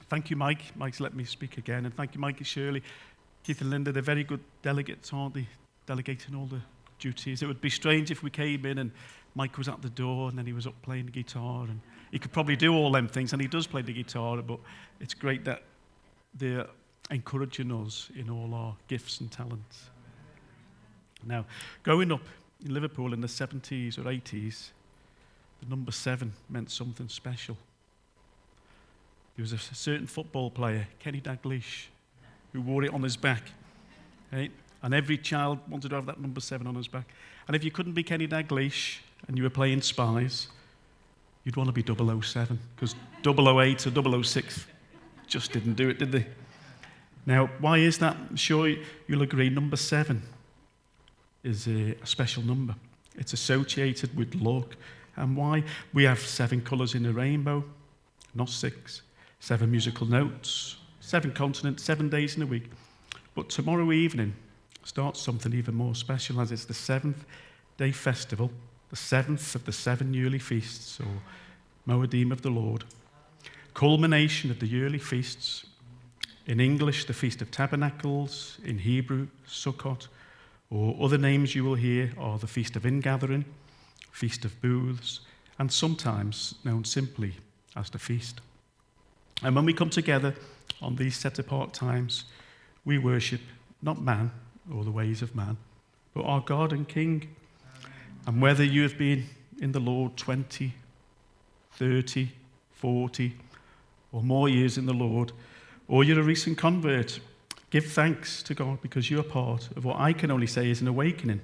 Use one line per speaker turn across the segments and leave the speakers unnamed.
Thank you, Mike. Mike's let me speak again. And thank you, Mike and Shirley. Keith and Linda, they're very good delegates, aren't they? Delegating all the duties. It would be strange if we came in and Mike was at the door and then he was up playing the guitar. And he could probably do all them things, and he does play the guitar, but it's great that they're encouraging us in all our gifts and talents. Now, growing up in Liverpool in the 70s or 80s, the number 7 meant something special. There was a certain football player, Kenny Dalglish, who wore it on his back. Right? And every child wanted to have that number 7 on his back. And if you couldn't be Kenny Dalglish and you were playing Spies, you'd want to be 007, because 008 or 006 just didn't do it, did they? Now, why is that? I'm sure you'll agree number 7 is a special number. It's associated with luck. And why? We have 7 colours in a rainbow, not 6. 7 musical notes, 7 continents, 7 days in a week. But tomorrow evening starts something even more special, as it's the 7th day festival, the 7th of the 7 yearly feasts, or Moedim of the Lord. Culmination of the yearly feasts. In English, the Feast of Tabernacles. In Hebrew, Sukkot. Or other names you will hear are the Feast of Ingathering, Feast of Booths, and sometimes known simply as the Feast. And when we come together on these set-apart times, we worship not man or the ways of man, but our God and King. And whether you have been in the Lord 20, 30, 40, or more years in the Lord, or you're a recent convert, give thanks to God, because you're part of what I can only say is an awakening.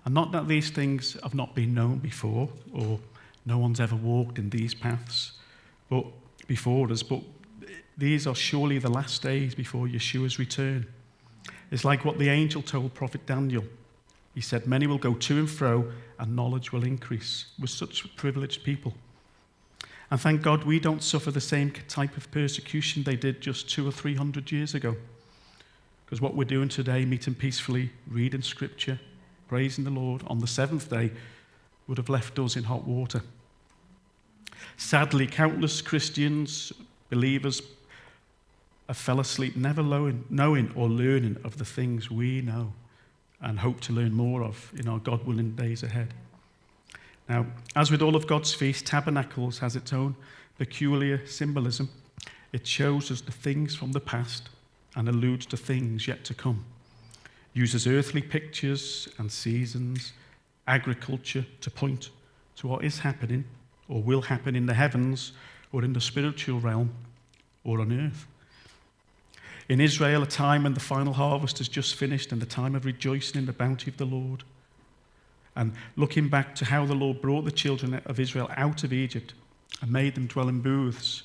And not that these things have not been known before, or no one's ever walked in these paths but before us, but these are surely the last days before Yeshua's return. It's like what the angel told Prophet Daniel. He said, many will go to and fro, and knowledge will increase. We're such privileged people. And thank God we don't suffer the same type of persecution they did just 200 or 300 years ago. Because what we're doing today, meeting peacefully, reading scripture, praising the Lord on the 7th day, would have left us in hot water. Sadly, countless Christians, believers, have fell asleep, never knowing or learning of the things we know and hope to learn more of in our God-willing days ahead. Now, as with all of God's feasts, Tabernacles has its own peculiar symbolism. It shows us the things from the past and alludes to things yet to come. Uses earthly pictures and seasons, agriculture to point to what is happening or will happen in the heavens or in the spiritual realm or on earth. In Israel, a time when the final harvest has just finished and the time of rejoicing in the bounty of the Lord. And looking back to how the Lord brought the children of Israel out of Egypt and made them dwell in booths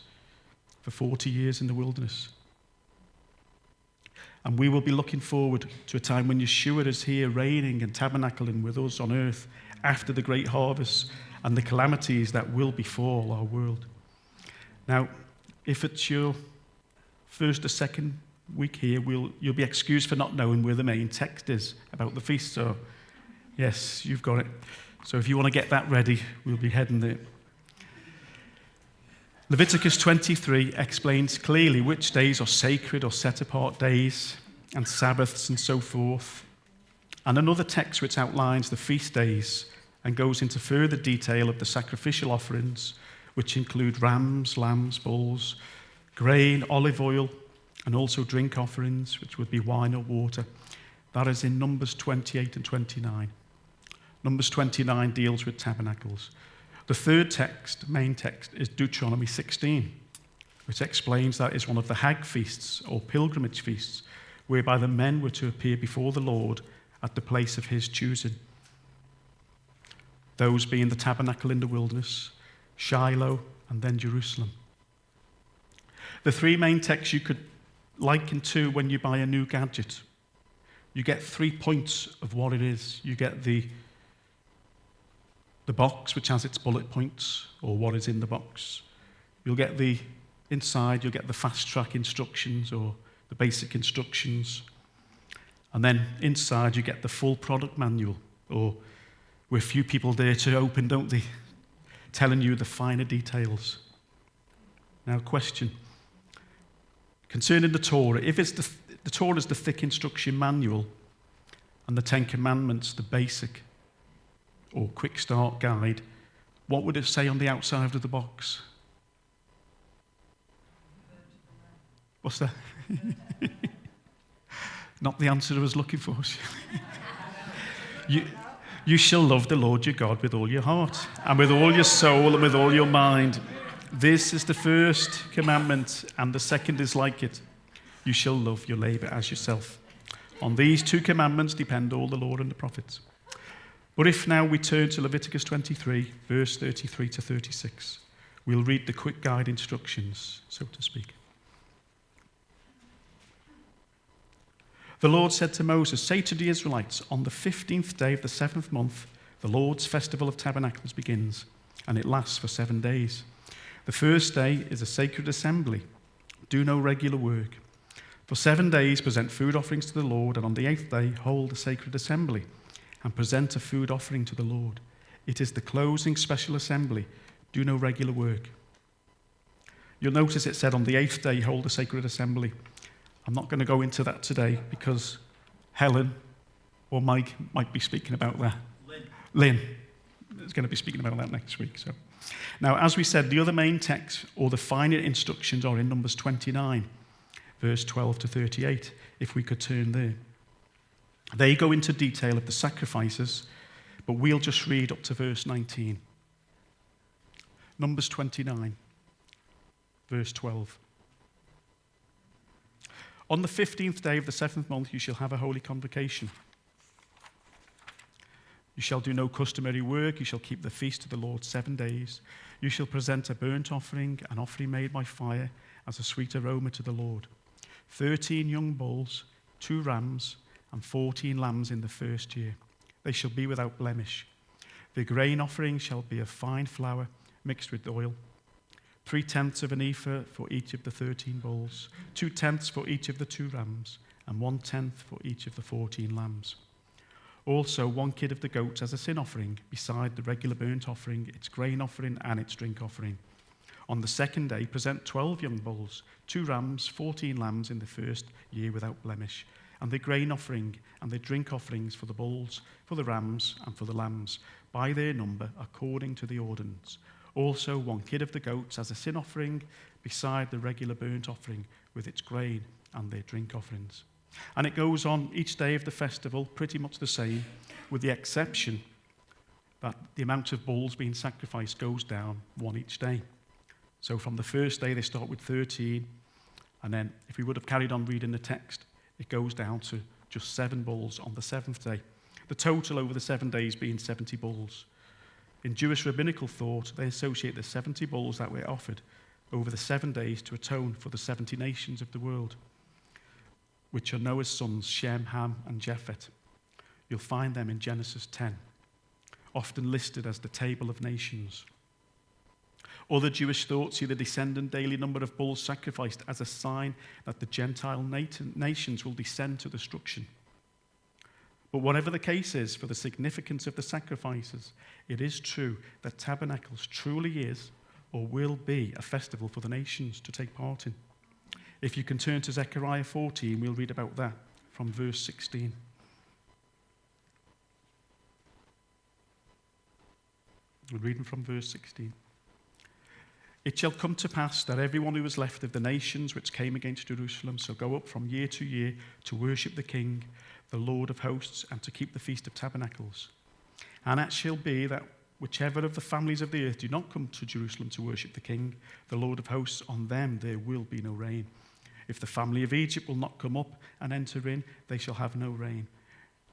for 40 years in the wilderness. And we will be looking forward to a time when Yeshua is here reigning and tabernacling with us on earth after the great harvest and the calamities that will befall our world. Now, if it's your first or second week here, you'll be excused for not knowing where the main text is about the feast. So, yes, you've got it. So if you want to get that ready, we'll be heading there. Leviticus 23 explains clearly which days are sacred or set-apart days and Sabbaths and so forth. And another text which outlines the feast days and goes into further detail of the sacrificial offerings, which include rams, lambs, bulls, grain, olive oil, and also drink offerings, which would be wine or water. That is in Numbers 28 and 29. Numbers 29 deals with tabernacles. The third text, main text, is Deuteronomy 16, which explains that is one of the Hag feasts or pilgrimage feasts, whereby the men were to appear before the Lord at the place of his choosing. Those being the tabernacle in the wilderness, Shiloh, and then Jerusalem. The three main texts you could liken to when you buy a new gadget. You get 3 points of what it is. You get the box, which has its bullet points, or what is in the box. You'll get the inside, you'll get the fast track instructions or the basic instructions. And then inside you get the full product manual, or with few people dare to open, don't they? Telling you the finer details. Now, question. Concerning the Torah, if it's the Torah is the thick instruction manual and the Ten Commandments the basic or quick start guide, what would it say on the outside of the box? What's that? Not the answer I was looking for. You shall love the Lord your God with all your heart and with all your soul and with all your mind. This is the first commandment, and the second is like it. You shall love your neighbor as yourself. On these two commandments depend all the law and the prophets. But if now we turn to Leviticus 23, verse 33 to 36, we'll read the quick guide instructions, so to speak. The Lord said to Moses, say to the Israelites, on the 15th day of the 7th month, the Lord's festival of tabernacles begins, and it lasts for 7 days. The first day is a sacred assembly. Do no regular work. For 7 days present food offerings to the Lord, and on the 8th day hold a sacred assembly and present a food offering to the Lord. It is the closing special assembly. Do no regular work. You'll notice it said on the 8th day hold a sacred assembly. I'm not going to go into that today because Helen or Mike might be speaking about that. Lynn is going to be speaking about that next week. So, now, as we said, the other main text or the finer instructions are in Numbers 29, verse 12 to 38, if we could turn there. They go into detail of the sacrifices, but we'll just read up to verse 19. Numbers 29, verse 12. On the 15th day of the 7th month, you shall have a holy convocation. You shall do no customary work. You shall keep the feast of the Lord 7 days. You shall present a burnt offering, an offering made by fire, as a sweet aroma to the Lord. 13 young bulls, 2 rams, and 14 lambs in the first year. They shall be without blemish. The grain offering shall be of fine flour mixed with oil. 3/10 of an ephah for each of the 13 bulls, 2/10 for each of the 2 rams, and 1/10 for each of the 14 lambs. Also 1 kid of the goats as a sin offering, beside the regular burnt offering, its grain offering, and its drink offering. On the second day, present 12 young bulls, 2 rams, 14 lambs in the first year without blemish, and the grain offering and the drink offerings for the bulls, for the rams, and for the lambs, by their number, according to the ordinance. Also 1 kid of the goats as a sin offering, beside the regular burnt offering, with its grain and their drink offerings. And it goes on each day of the festival, pretty much the same, with the exception that the amount of bulls being sacrificed goes down 1 each day. So from the first day, they start with 13, and then if we would have carried on reading the text, it goes down to just 7 bulls on the 7th day. The total over the 7 days being 70 bulls. In Jewish rabbinical thought, they associate the 70 bulls that were offered over the 7 days to atone for the 70 nations of the world, which are Noah's sons, Shem, Ham, and Japheth. You'll find them in Genesis 10, often listed as the Table of Nations. Other Jewish thoughts see the descendant daily number of bulls sacrificed as a sign that the Gentile nations will descend to destruction. But whatever the case is for the significance of the sacrifices, it is true that Tabernacles truly is or will be a festival for the nations to take part in. If you can turn to Zechariah 14, we'll read about that from verse 16. We're reading from verse 16. It shall come to pass that everyone who is left of the nations which came against Jerusalem shall go up from year to year to worship the King, the Lord of hosts, and to keep the Feast of Tabernacles. And it shall be that whichever of the families of the earth do not come to Jerusalem to worship the King, the Lord of hosts, on them there will be no rain. If the family of Egypt will not come up and enter in, they shall have no rain.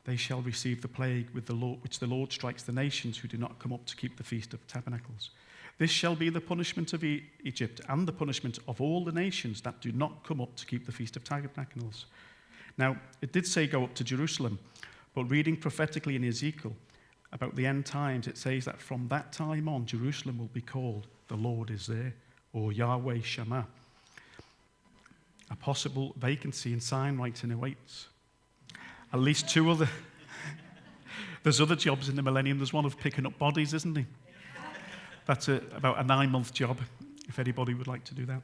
They shall receive the plague with the Lord, which the Lord strikes the nations who do not come up to keep the Feast of Tabernacles. This shall be the punishment of Egypt and the punishment of all the nations that do not come up to keep the Feast of Tabernacles. Now, it did say go up to Jerusalem, but reading prophetically in Ezekiel about the end times, it says that from that time on, Jerusalem will be called the Lord is there, or Yahweh Shammah. A possible vacancy in sign writing awaits. At least 2 other... There's other jobs in the millennium. There's one of picking up bodies, isn't there? That's about a 9-month job. if anybody would like to do that.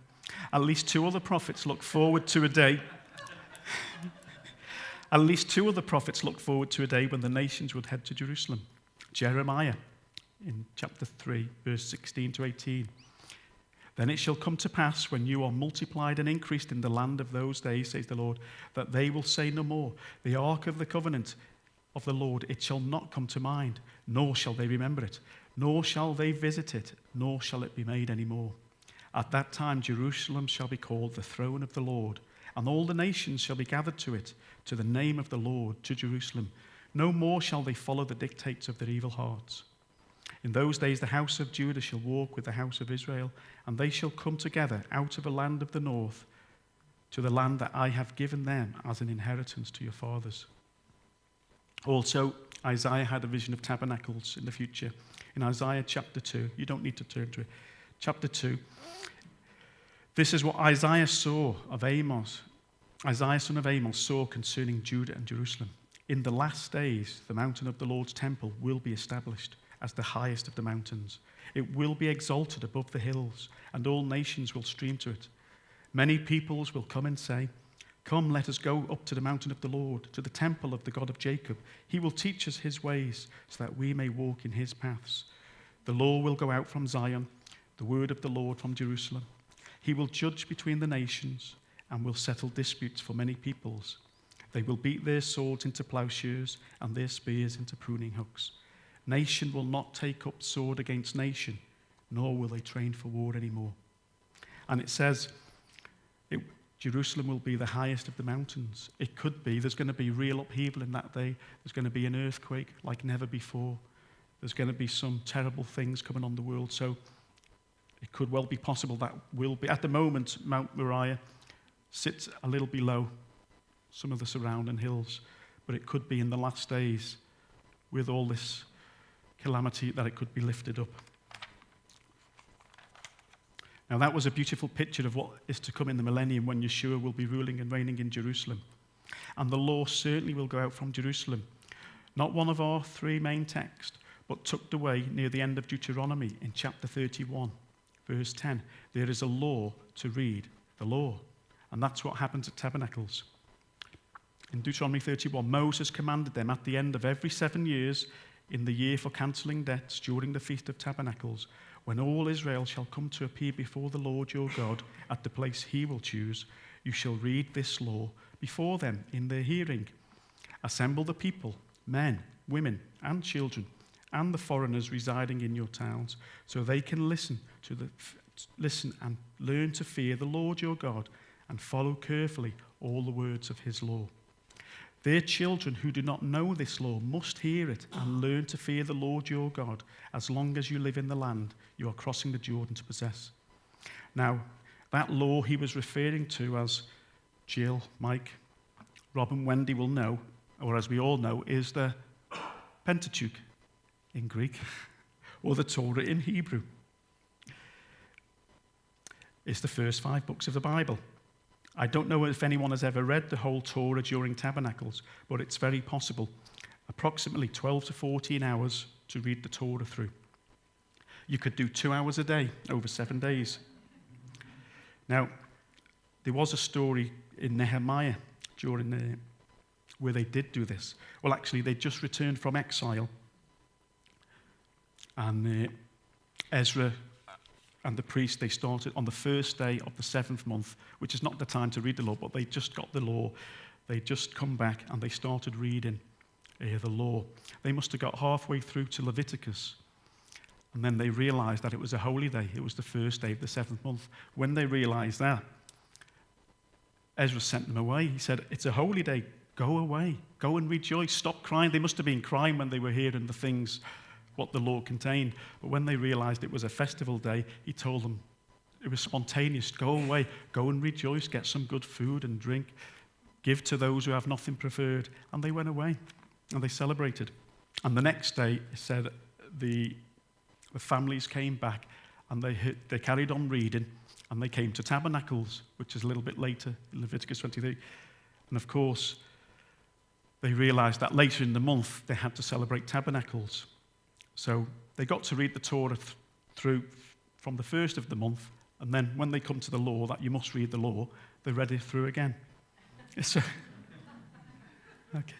At least two other prophets look forward to a day. At least two other prophets look forward to a day when the nations would head to Jerusalem. Jeremiah, in chapter 3, verse 16 to 18. Then it shall come to pass, when you are multiplied and increased in the land of those days, says the Lord, that they will say no more, the ark of the covenant of the Lord, it shall not come to mind, nor shall they remember it, nor shall they visit it, nor shall it be made any more. At that time Jerusalem shall be called the throne of the Lord, and all the nations shall be gathered to it, to the name of the Lord, to Jerusalem. No more shall they follow the dictates of their evil hearts. In those days the house of Judah shall walk with the house of Israel, and they shall come together out of the land of the north, to the land that I have given them as an inheritance to your fathers. Also, Isaiah had a vision of tabernacles in the future. In Isaiah chapter 2, you don't need to turn to it, chapter 2, this is what Isaiah saw of Amos. Isaiah, son of Amos, saw concerning Judah and Jerusalem. In the last days, the mountain of the Lord's temple will be established as the highest of the mountains. It will be exalted above the hills, and all nations will stream to it. Many peoples will come and say, come, let us go up to the mountain of the Lord, to the temple of the God of Jacob. He will teach us his ways, so that we may walk in his paths. The law will go out from Zion, the word of the Lord from Jerusalem. He will judge between the nations and will settle disputes for many peoples. They will beat their swords into plowshares and their spears into pruning hooks. Nation will not take up sword against nation, nor will they train for war anymore. And it says, Jerusalem will be the highest of the mountains. It could be, there's going to be real upheaval in that day. There's going to be an earthquake like never before. There's going to be some terrible things coming on the world. So it could well be possible that will be. At the moment, Mount Moriah sits a little below some of the surrounding hills, but it could be in the last days, with all this calamity, that it could be lifted up. Now that was a beautiful picture of what is to come in the millennium, when Yeshua will be ruling and reigning in Jerusalem. And the law certainly will go out from Jerusalem. Not one of our three main texts, but tucked away near the end of Deuteronomy in chapter 31, verse 10. There is a law to read, the law. And that's what happens at Tabernacles. In Deuteronomy 31, Moses commanded them at the end of every 7 years, in the year for cancelling debts during the Feast of Tabernacles, when all Israel shall come to appear before the Lord your God at the place he will choose, you shall read this law before them in their hearing. Assemble the people, men, women, and children, and the foreigners residing in your towns, so they can listen and learn to fear the Lord your God, and follow carefully all the words of his law. Their children who do not know this law must hear it and learn to fear the Lord your God as long as you live in the land you are crossing the Jordan to possess. Now, that law he was referring to, as Jill, Mike, Rob and Wendy will know, or as we all know, is the Pentateuch in Greek, or the Torah in Hebrew. It's the first 5 books of the Bible. I don't know if anyone has ever read the whole Torah during Tabernacles, but it's very possible. Approximately 12 to 14 hours to read the Torah through. You could do 2 hours a day over 7 days. Now, there was a story in Nehemiah where they did do this. Well, actually, they just returned from exile. And Ezra and the priest, they started on the first day of the 7th month, which is not the time to read the law, but they just got the law. They just come back and they started reading the law. They must have got halfway through to Leviticus, and then they realized that it was a holy day. It was the first day of the 7th month. When they realized that, Ezra sent them away. He said, it's a holy day. Go away. Go and rejoice. Stop crying. They must have been crying when they were hearing the things what the law contained. But when they realized it was a festival day, he told them it was spontaneous. Go away, go and rejoice, get some good food and drink, give to those who have nothing preferred. And they went away and they celebrated. And the next day, it said the families came back and they carried on reading, and they came to Tabernacles, which is a little bit later in Leviticus 23. And of course, they realized that later in the month they had to celebrate Tabernacles. So they got to read the Torah through from the first of the month And then when they come to the law, that you must read the law, they read it through again. So, okay.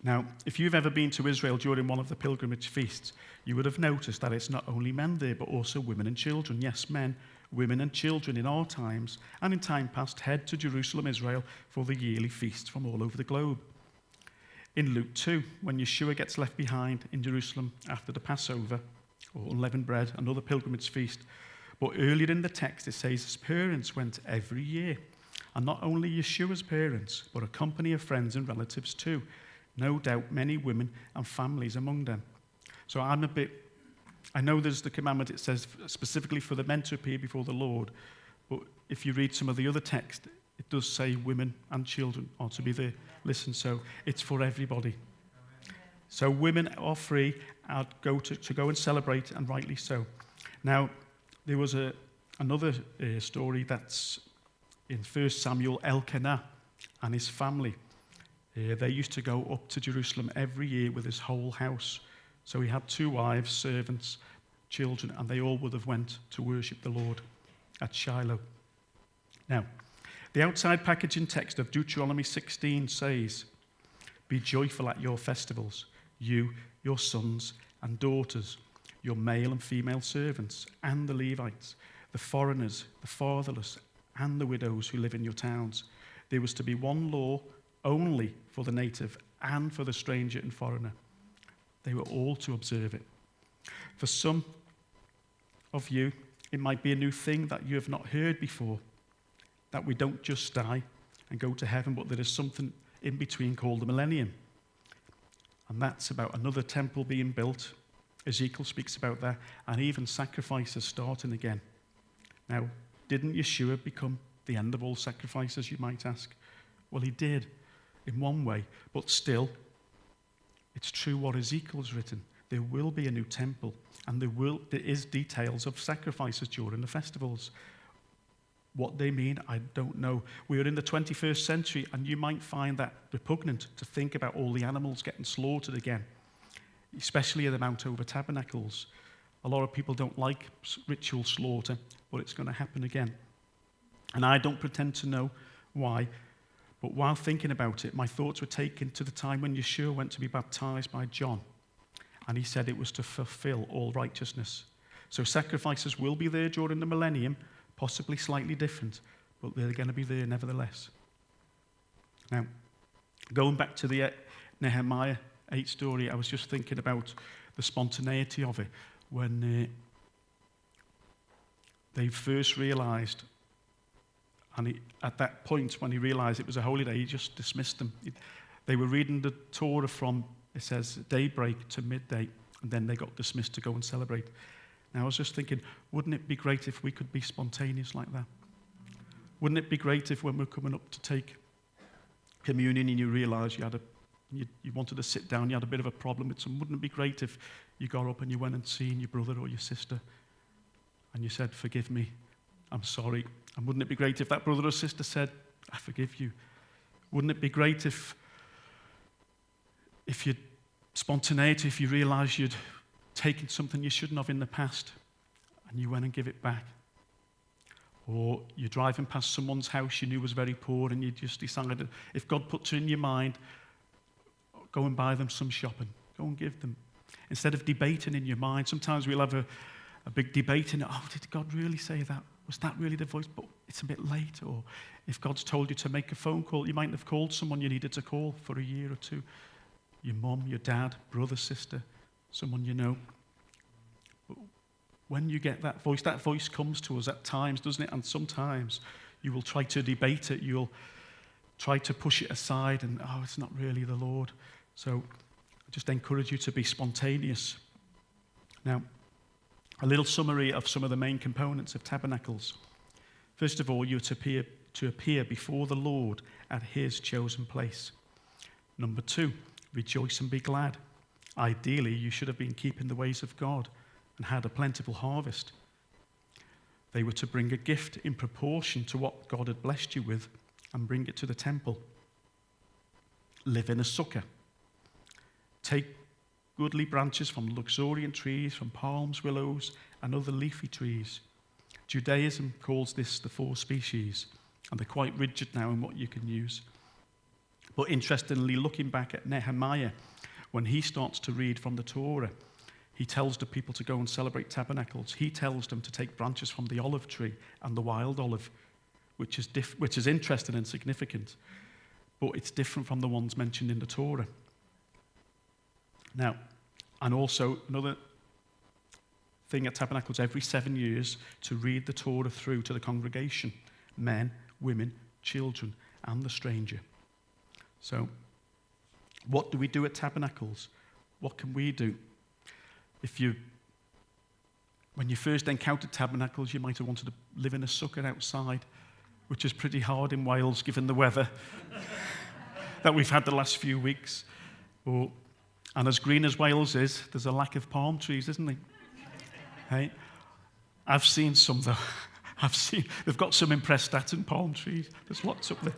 Now, if you've ever been to Israel during one of the pilgrimage feasts, you would have noticed that it's not only men there, but also women and children. Yes, men, women and children in our times and in time past head to Jerusalem, Israel, for the yearly feasts from all over the globe. In Luke 2, when Yeshua gets left behind in Jerusalem after the Passover, or unleavened bread, another pilgrimage feast, but earlier in the text it says his parents went every year. And not only Yeshua's parents, but a company of friends and relatives too. No doubt many women and families among them. So I know there's the commandment, it says specifically for the men to appear before the Lord, but if you read some of the other text, it does say women and children are to be there. Listen, so it's for everybody. So women are free to go and celebrate, and rightly so. Now, there was another story that's in 1 Samuel, Elkanah and his family. They used to go up to Jerusalem every year with his whole house. So he had 2 wives, servants, children, and they all would have went to worship the Lord at Shiloh. Now, the outside packaging text of Deuteronomy 16 says, "Be joyful at your festivals, you, your sons and daughters, your male and female servants, and the Levites, the foreigners, the fatherless, and the widows who live in your towns." There was to be one law only for the native and for the stranger and foreigner. They were all to observe it. For some of you, it might be a new thing that you have not heard before, that we don't just die and go to heaven, but there is something in between called the millennium. And that's about another temple being built. Ezekiel speaks about that, and even sacrifices starting again. Now, didn't Yeshua become the end of all sacrifices, you might ask? Well, he did, in one way, but still, it's true what Ezekiel's written. There will be a new temple, and there is details of sacrifices during the festivals. What they mean, I don't know. We are in the 21st century, and you might find that repugnant to think about all the animals getting slaughtered again, especially in the Mount over Tabernacles. A lot of people don't like ritual slaughter, but it's going to happen again. And I don't pretend to know why, but while thinking about it, my thoughts were taken to the time when Yeshua went to be baptized by John, and he said it was to fulfill all righteousness. So sacrifices will be there during the millennium, possibly slightly different, but they're going to be there nevertheless. Now, going back to the Nehemiah 8 story, I was just thinking about the spontaneity of it. When they first realized, and at that point when he realized it was a holy day, he just dismissed them. They were reading the Torah from, it says, daybreak to midday, and then they got dismissed to go and celebrate. Now, I was just thinking, wouldn't it be great if we could be spontaneous like that? Wouldn't it be great if when we're coming up to take communion and you realize you wanted to sit down, you had a bit of a problem with someone, wouldn't it be great if you got up and you went and seen your brother or your sister and you said, "Forgive me, I'm sorry"? And wouldn't it be great if that brother or sister said, "I forgive you"? Wouldn't it be great if you'd spontaneity, if you realized you'd taken something you shouldn't have in the past and you went and give it back? Or you're driving past someone's house you knew was very poor and you just decided, if God puts it in your mind, go and buy them some shopping. Go and give them. Instead of debating in your mind, sometimes we'll have a big debate in it. Oh, did God really say that? Was that really the voice? But it's a bit late. Or if God's told you to make a phone call, you might have called someone you needed to call for a year or two. Your mum, your dad, brother, sister, someone you know. But when you get that voice comes to us at times, doesn't it? And sometimes you will try to debate it. You'll try to push it aside and, oh, it's not really the Lord. So I just encourage you to be spontaneous. Now, a little summary of some of the main components of tabernacles. First of all, you're to appear before the Lord at his chosen place. Number 2, rejoice and be glad. Ideally, you should have been keeping the ways of God and had a plentiful harvest. They were to bring a gift in proportion to what God had blessed you with and bring it to the temple. Live in a sukkah. Take goodly branches from luxuriant trees, from palms, willows, and other leafy trees. Judaism calls this the 4 species, and they're quite rigid now in what you can use. But interestingly, looking back at Nehemiah, when he starts to read from the Torah, he tells the people to go and celebrate tabernacles. He tells them to take branches from the olive tree and the wild olive, which is interesting and significant, but it's different from the ones mentioned in the Torah. Now, and also another thing at Tabernacles, every 7 years to read the Torah through to the congregation, men, women, children, and the stranger. So, what do we do at Tabernacles? What can we do? When you first encountered Tabernacles, you might have wanted to live in a sukkah outside, which is pretty hard in Wales given the weather that we've had the last few weeks. And as green as Wales is, there's a lack of palm trees, isn't there? Hey, I've seen some though. They've got some in Prestatyn palm trees. There's lots up there.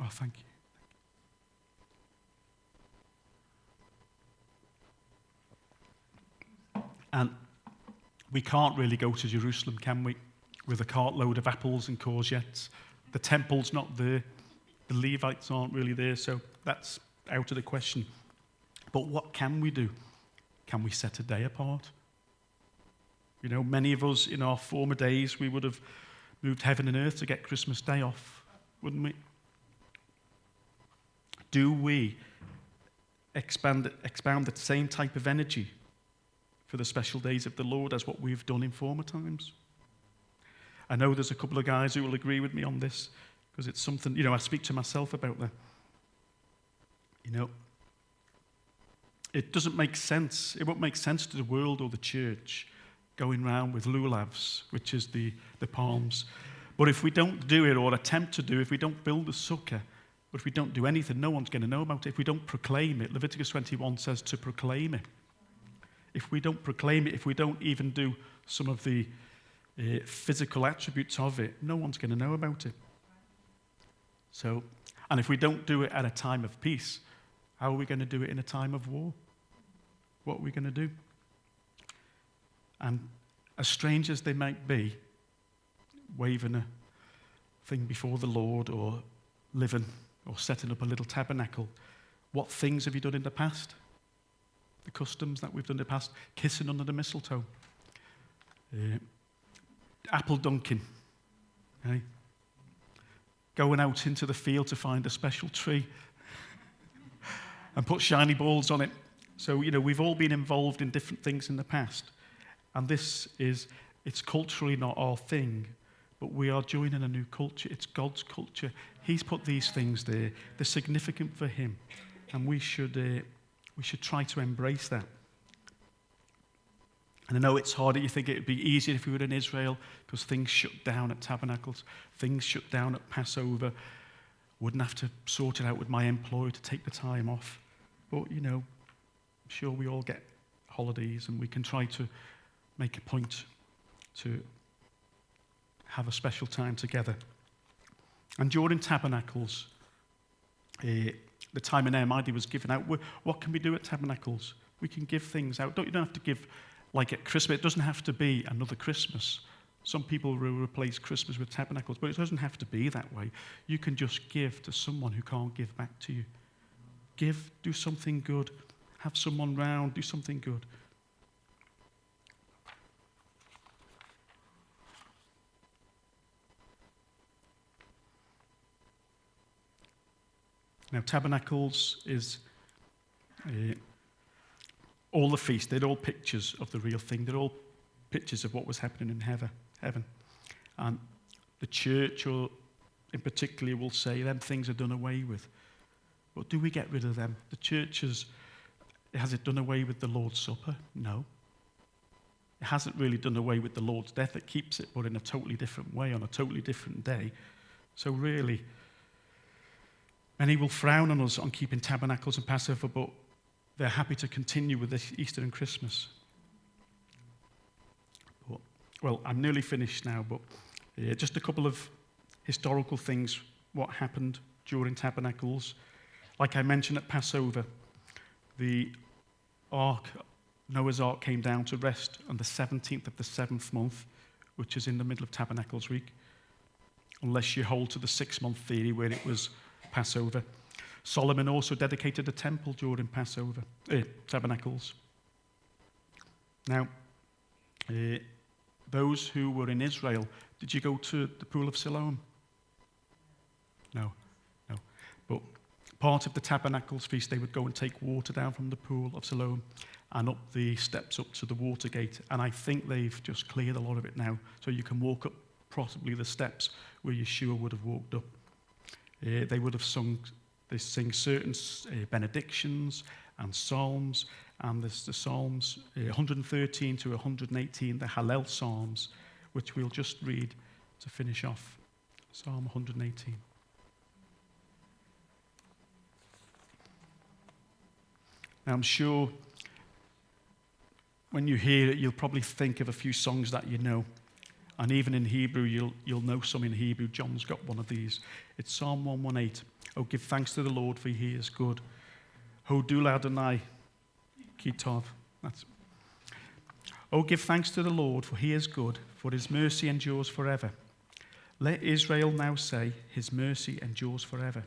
Oh, thank you. And we can't really go to Jerusalem, can we, with a cartload of apples and courgettes? The temple's not there. The Levites aren't really there, so that's out of the question. But what can we do? Can we set a day apart? You know, many of us in our former days, we would have moved heaven and earth to get Christmas Day off, wouldn't we? Do we expound the same type of energy for the special days of the Lord as what we've done in former times? I know there's a couple of guys who will agree with me on this, because it's something, I speak to myself about that. It doesn't make sense. It won't make sense to the world or the church going around with lulavs, which is the palms. But if we don't do it or attempt to do it, if we don't build a sukkah, but if we don't do anything, no one's going to know about it. If we don't proclaim it, Leviticus 21 says to proclaim it. If we don't proclaim it, if we don't even do some of the physical attributes of it, no one's going to know about it. So, and if we don't do it at a time of peace, how are we going to do it in a time of war? What are we going to do? And as strange as they might be, waving a thing before the Lord or living or setting up a little tabernacle, what things have you done in the past? The customs that we've done in the past, kissing under the mistletoe, apple dunking, okay? Going out into the field to find a special tree and put shiny balls on it. So, we've all been involved in different things in the past. And it's culturally not our thing, but we are joining a new culture. It's God's culture. He's put these things there. They're significant for him. And we should try to embrace that. And I know it's harder. You think it would be easier if we were in Israel because things shut down at Tabernacles, things shut down at Passover. Wouldn't have to sort it out with my employer to take the time off. But, I'm sure we all get holidays and we can try to make a point to have a special time together. And during Tabernacles, the time in Nehemiah was given out. What can we do at Tabernacles? We can give things out. You don't have to give, like at Christmas. It doesn't have to be another Christmas. Some people will replace Christmas with Tabernacles, but it doesn't have to be that way. You can just give to someone who can't give back to you. Give, do something good. Have someone round, do something good. Now, Tabernacles is all the feasts. They're all pictures of the real thing. They're all pictures of what was happening in heaven. And the church, or in particular, will say them things are done away with. But do we get rid of them? The church has it done away with the Lord's Supper? No. It hasn't really done away with the Lord's death. It keeps it, but in a totally different way, on a totally different day. So really, many will frown on us on keeping Tabernacles and Passover, but they're happy to continue with this Easter and Christmas. Well, I'm nearly finished now, but just a couple of historical things, what happened during Tabernacles. Like I mentioned at Passover, the ark, Noah's Ark, came down to rest on the 17th of the 7th month, which is in the middle of Tabernacles week, unless you hold to the 6-month theory where it was Passover. Solomon also dedicated a temple during Tabernacles. Now, those who were in Israel, did you go to the pool of Siloam? No. But part of the Tabernacles feast, they would go and take water down from the pool of Siloam and up the steps up to the water gate. And I think they've just cleared a lot of it now, so you can walk up possibly the steps where Yeshua would have walked up. They would have sing certain benedictions and psalms, and there's the Psalms 113 to 118, the Hallel Psalms, which we'll just read to finish off. Psalm 118. Now, I'm sure when you hear it, you'll probably think of a few songs that you know. And even in Hebrew, you'll know some in Hebrew. John's got one of these. It's Psalm 118. Oh, give thanks to the Lord, for he is good. Hodul Adonai Kitov. Oh, give thanks to the Lord, for he is good, for his mercy endures forever. Let Israel now say, his mercy endures forever.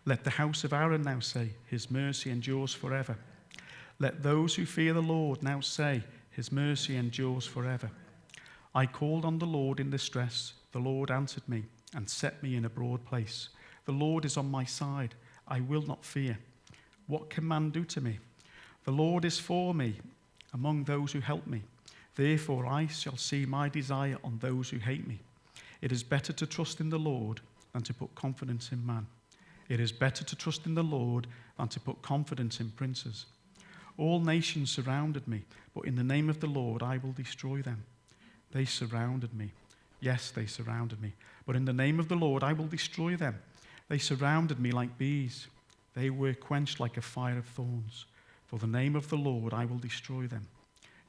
Let the house of Aaron now say, his mercy endures forever. Let those who fear the Lord now say, his mercy endures forever. I called on the Lord in distress. The Lord answered me and set me in a broad place. The Lord is on my side. I will not fear. What can man do to me? The Lord is for me among those who help me. Therefore I shall see my desire on those who hate me. It is better to trust in the Lord than to put confidence in man. It is better to trust in the Lord than to put confidence in princes. All nations surrounded me, but in the name of the Lord I will destroy them. They surrounded me. Yes, they surrounded me. But in the name of the Lord I will destroy them. They surrounded me like bees. They were quenched like a fire of thorns. For the name of the Lord I will destroy them.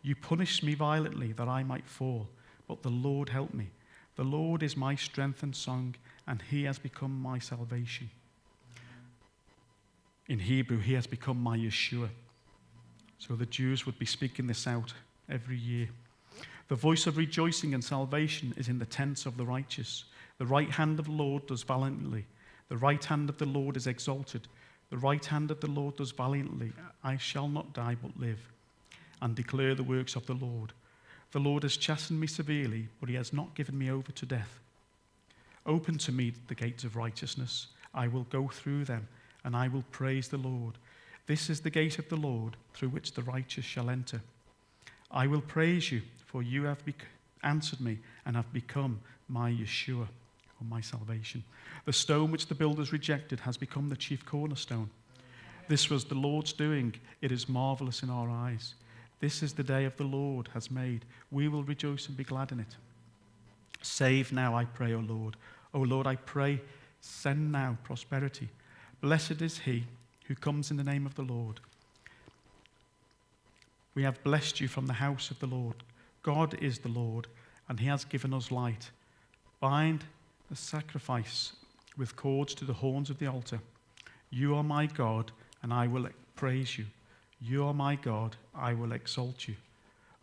You punished me violently that I might fall, but the Lord helped me. The Lord is my strength and song, and he has become my salvation. In Hebrew, he has become my Yeshua. So the Jews would be speaking this out every year. The voice of rejoicing and salvation is in the tents of the righteous. The right hand of the Lord does valiantly. The right hand of the Lord is exalted. The right hand of the Lord does valiantly. I shall not die but live, and declare the works of the Lord. The Lord has chastened me severely, but he has not given me over to death. Open to me the gates of righteousness. I will go through them, and I will praise the Lord. This is the gate of the Lord, through which the righteous shall enter. I will praise you, for you have answered me and have become my Yeshua, or my salvation. The stone which the builders rejected has become the chief cornerstone. This was the Lord's doing. It is marvelous in our eyes. This is the day of the Lord has made. We will rejoice and be glad in it. Save now, I pray, O Lord. O Lord, I pray, send now prosperity. Blessed is he who comes in the name of the Lord. We have blessed you from the house of the Lord. God is the Lord, and he has given us light. Bind the sacrifice with cords to the horns of the altar. You are my God, and I will praise you. You are my God, I will exalt you.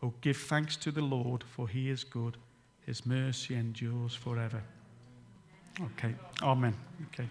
Oh, give thanks to the Lord, for he is good. His mercy endures forever. Okay, amen. Okay.